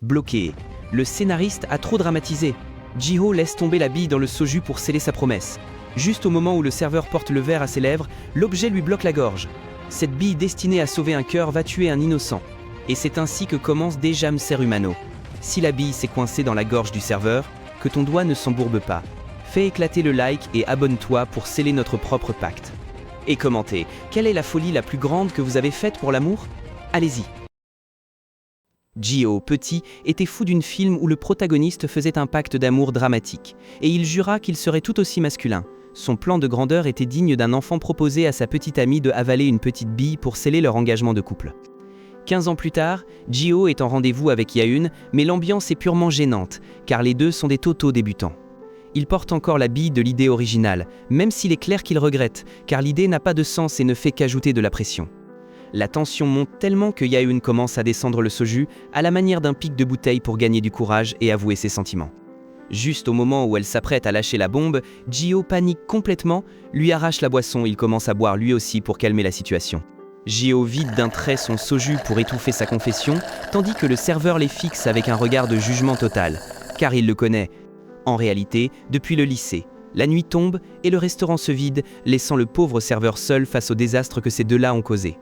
Bloqué. Le scénariste a trop dramatisé. Ji-ho laisse tomber la bille dans le soju pour sceller sa promesse. Juste au moment où le serveur porte le verre à ses lèvres, l'objet lui bloque la gorge. Cette bille destinée à sauver un cœur va tuer un innocent. Et c'est ainsi que commence déjà Ser Humano. Si la bille s'est coincée dans la gorge du serveur, que ton doigt ne s'embourbe pas. Fais éclater le like et abonne-toi pour sceller notre propre pacte. Et commentez, quelle est la folie la plus grande que vous avez faite pour l'amour? Allez-y. Ji-ho, petit, était fou d'une film où le protagoniste faisait un pacte d'amour dramatique, et il jura qu'il serait tout aussi masculin. Son plan de grandeur était digne d'un enfant proposé à sa petite amie de avaler une petite bille pour sceller leur engagement de couple. 15 ans plus tard, Ji-ho est en rendez-vous avec Yaeun, mais l'ambiance est purement gênante, car les deux sont des totaux débutants. Il porte encore la bille de l'idée originale, même s'il est clair qu'il regrette, car l'idée n'a pas de sens et ne fait qu'ajouter de la pression. La tension monte tellement que Yaeun commence à descendre le soju à la manière d'un pic de bouteille pour gagner du courage et avouer ses sentiments. Juste au moment où elle s'apprête à lâcher la bombe, Ji-ho panique complètement, lui arrache la boisson et il commence à boire lui aussi pour calmer la situation. Ji-ho vide d'un trait son soju pour étouffer sa confession, tandis que le serveur les fixe avec un regard de jugement total, car il le connaît. En réalité, depuis le lycée, la nuit tombe et le restaurant se vide, laissant le pauvre serveur seul face au désastre que ces deux-là ont causé.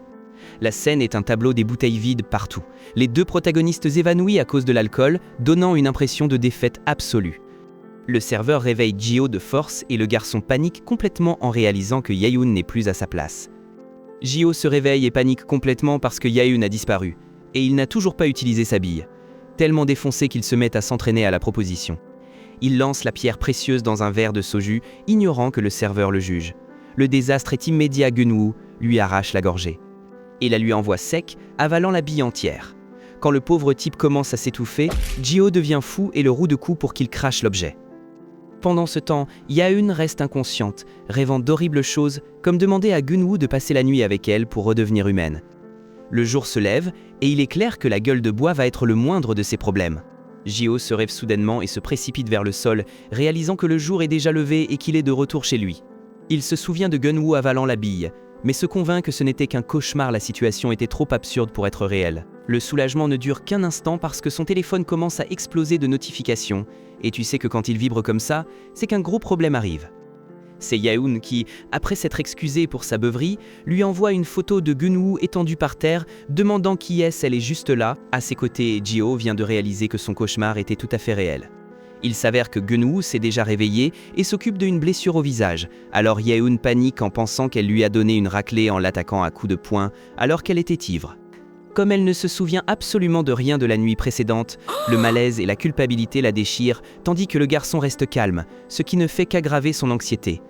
La scène est un tableau des bouteilles vides partout, les deux protagonistes évanouis à cause de l'alcool, donnant une impression de défaite absolue. Le serveur réveille Ji-ho de force et le garçon panique complètement en réalisant que Yaeun n'est plus à sa place. Ji-ho se réveille et panique complètement parce que Yaeun a disparu, et il n'a toujours pas utilisé sa bille, tellement défoncé qu'il se met à s'entraîner à la proposition. Il lance la pierre précieuse dans un verre de soju, ignorant que le serveur le juge. Le désastre est immédiat, Gunwoo lui arrache la gorgée. Et la lui envoie sec, avalant la bille entière. Quand le pauvre type commence à s'étouffer, Ji-ho devient fou et le roue de coups pour qu'il crache l'objet. Pendant ce temps, Yaeun reste inconsciente, rêvant d'horribles choses, comme demander à Gunwoo de passer la nuit avec elle pour redevenir humaine. Le jour se lève, et il est clair que la gueule de bois va être le moindre de ses problèmes. Ji-ho se rêve soudainement et se précipite vers le sol, réalisant que le jour est déjà levé et qu'il est de retour chez lui. Il se souvient de Gunwoo avalant la bille, mais se convainc que ce n'était qu'un cauchemar, la situation était trop absurde pour être réelle. Le soulagement ne dure qu'un instant parce que son téléphone commence à exploser de notifications, et tu sais que quand il vibre comme ça, c'est qu'un gros problème arrive. C'est Yaeun qui, après s'être excusé pour sa beuverie, lui envoie une photo de Gunwoo étendu par terre, demandant qui est-ce, elle est juste là. À ses côtés, Ji-ho vient de réaliser que son cauchemar était tout à fait réel. Il s'avère que Gunwoo s'est déjà réveillé et s'occupe d'une blessure au visage, alors Yaeun panique en pensant qu'elle lui a donné une raclée en l'attaquant à coups de poing alors qu'elle était ivre. Comme elle ne se souvient absolument de rien de la nuit précédente, le malaise et la culpabilité la déchirent, tandis que le garçon reste calme, ce qui ne fait qu'aggraver son anxiété.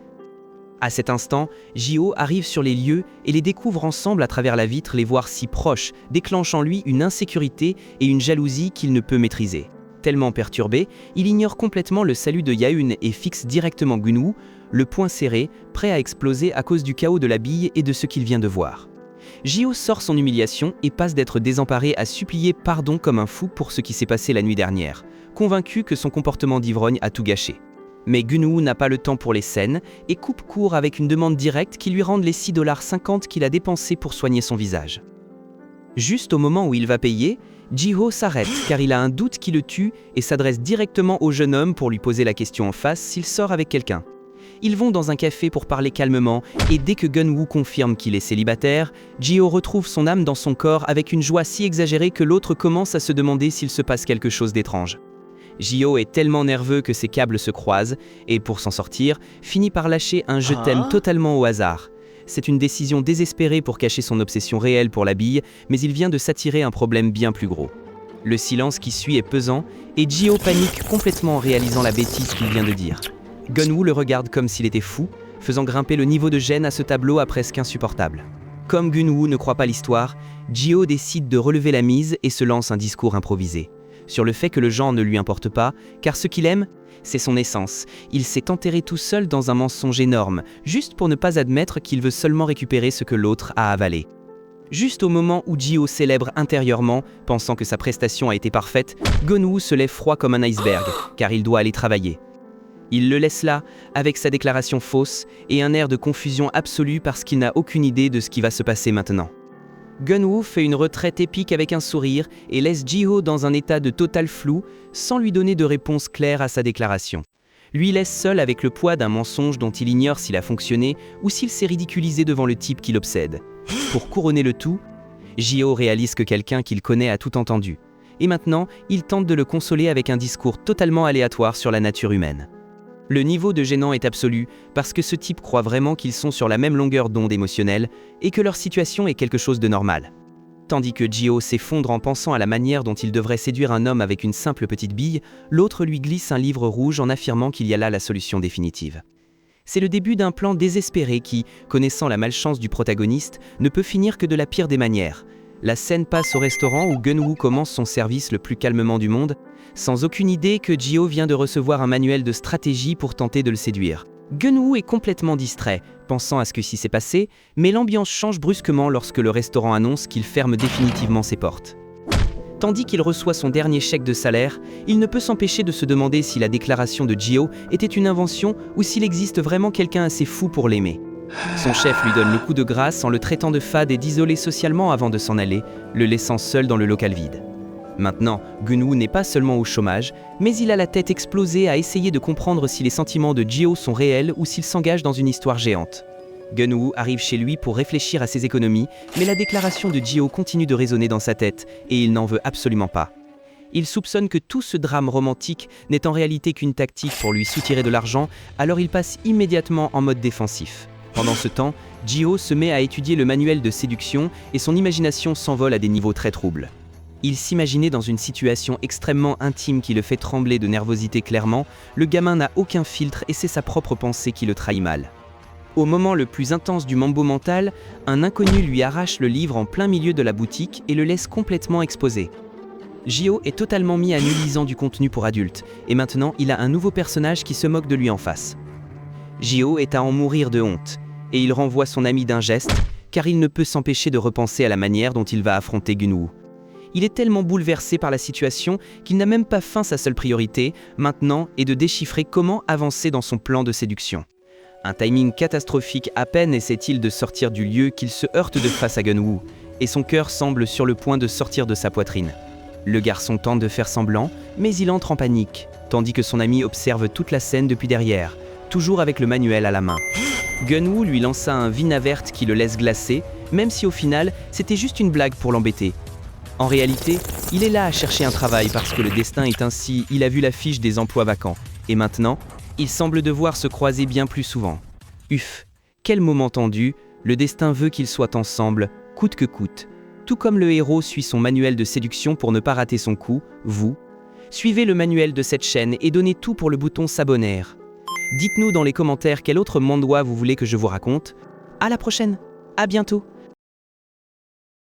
À cet instant, Ji-ho arrive sur les lieux et les découvre ensemble à travers la vitre, les voir si proches, déclenche en lui une insécurité et une jalousie qu'il ne peut maîtriser. Tellement perturbé, il ignore complètement le salut de Yaeun et fixe directement Gunwoo, le poing serré, prêt à exploser à cause du chaos de la bille et de ce qu'il vient de voir. Ji-ho sort son humiliation et passe d'être désemparé à supplier pardon comme un fou pour ce qui s'est passé la nuit dernière, convaincu que son comportement d'ivrogne a tout gâché. Mais Gunwoo n'a pas le temps pour les scènes et coupe court avec une demande directe qui lui rende les 6,50 $ qu'il a dépensés pour soigner son visage. Juste au moment où il va payer, Ji-ho s'arrête car il a un doute qui le tue et s'adresse directement au jeune homme pour lui poser la question en face s'il sort avec quelqu'un. Ils vont dans un café pour parler calmement et dès que Gunwoo confirme qu'il est célibataire, Ji-ho retrouve son âme dans son corps avec une joie si exagérée que l'autre commence à se demander s'il se passe quelque chose d'étrange. Ji-ho est tellement nerveux que ses câbles se croisent et pour s'en sortir, finit par lâcher un « je t'aime » totalement au hasard. C'est une décision désespérée pour cacher son obsession réelle pour la bille, mais il vient de s'attirer un problème bien plus gros. Le silence qui suit est pesant et Ji-ho panique complètement en réalisant la bêtise qu'il vient de dire. Gunwoo le regarde comme s'il était fou, faisant grimper le niveau de gêne à ce tableau à presque insupportable. Comme Gunwoo ne croit pas l'histoire, Ji-ho décide de relever la mise et se lance un discours improvisé. Sur le fait que le genre ne lui importe pas, car ce qu'il aime, c'est son essence. Il s'est enterré tout seul dans un mensonge énorme, juste pour ne pas admettre qu'il veut seulement récupérer ce que l'autre a avalé. Juste au moment où Ji-ho célèbre intérieurement, pensant que sa prestation a été parfaite, Gunwoo se lève froid comme un iceberg, car il doit aller travailler. Il le laisse là, avec sa déclaration fausse et un air de confusion absolue parce qu'il n'a aucune idée de ce qui va se passer maintenant. Gun-woo fait une retraite épique avec un sourire et laisse Ji-ho dans un état de total flou, sans lui donner de réponse claire à sa déclaration. Lui laisse seul avec le poids d'un mensonge dont il ignore s'il a fonctionné ou s'il s'est ridiculisé devant le type qui l'obsède. Pour couronner le tout, Ji-ho réalise que quelqu'un qu'il connaît a tout entendu. Et maintenant, il tente de le consoler avec un discours totalement aléatoire sur la nature humaine. Le niveau de gênant est absolu parce que ce type croit vraiment qu'ils sont sur la même longueur d'onde émotionnelle et que leur situation est quelque chose de normal. Tandis que Ji-ho s'effondre en pensant à la manière dont il devrait séduire un homme avec une simple petite bille, l'autre lui glisse un livre rouge en affirmant qu'il y a là la solution définitive. C'est le début d'un plan désespéré qui, connaissant la malchance du protagoniste, ne peut finir que de la pire des manières. La scène passe au restaurant où Gun-woo commence son service le plus calmement du monde, sans aucune idée que Ji-ho vient de recevoir un manuel de stratégie pour tenter de le séduire. Gun-woo est complètement distrait, pensant à ce qui s'est passé, mais l'ambiance change brusquement lorsque le restaurant annonce qu'il ferme définitivement ses portes. Tandis qu'il reçoit son dernier chèque de salaire, il ne peut s'empêcher de se demander si la déclaration de Ji-ho était une invention ou s'il existe vraiment quelqu'un assez fou pour l'aimer. Son chef lui donne le coup de grâce en le traitant de fade et d'isolé socialement avant de s'en aller, le laissant seul dans le local vide. Maintenant, Gun-woo n'est pas seulement au chômage, mais il a la tête explosée à essayer de comprendre si les sentiments de Ji-ho sont réels ou s'il s'engage dans une histoire géante. Gun-woo arrive chez lui pour réfléchir à ses économies, mais la déclaration de Ji-ho continue de résonner dans sa tête, et il n'en veut absolument pas. Il soupçonne que tout ce drame romantique n'est en réalité qu'une tactique pour lui soutirer de l'argent, alors il passe immédiatement en mode défensif. Pendant ce temps, Ji-ho se met à étudier le manuel de séduction et son imagination s'envole à des niveaux très troubles. Il s'imaginait dans une situation extrêmement intime qui le fait trembler de nervosité clairement, le gamin n'a aucun filtre et c'est sa propre pensée qui le trahit mal. Au moment le plus intense du mambo mental, un inconnu lui arrache le livre en plein milieu de la boutique et le laisse complètement exposé. Ji-ho est totalement mis à nu lisant du contenu pour adultes, et maintenant il a un nouveau personnage qui se moque de lui en face. Ji-ho est à en mourir de honte, et il renvoie son ami d'un geste, car il ne peut s'empêcher de repenser à la manière dont il va affronter Gun-woo. Il est tellement bouleversé par la situation qu'il n'a même pas faim. Sa seule priorité, maintenant, est de déchiffrer comment avancer dans son plan de séduction. Un timing catastrophique à peine essaie-t-il de sortir du lieu qu'il se heurte de face à Gun-woo, et son cœur semble sur le point de sortir de sa poitrine. Le garçon tente de faire semblant, mais il entre en panique, tandis que son ami observe toute la scène depuis derrière, toujours avec le manuel à la main. Gun-woo lui lança un vinaigre qui le laisse glacer, même si au final, c'était juste une blague pour l'embêter. En réalité, il est là à chercher un travail parce que le destin est ainsi, il a vu l'affiche des emplois vacants. Et maintenant, il semble devoir se croiser bien plus souvent. Quel moment tendu, le destin veut qu'ils soient ensemble, coûte que coûte. Tout comme le héros suit son manuel de séduction pour ne pas rater son coup, vous, suivez le manuel de cette chaîne et donnez tout pour le bouton s'abonner. Dites-nous dans les commentaires quel autre manhwa vous voulez que je vous raconte. À la prochaine, à bientôt.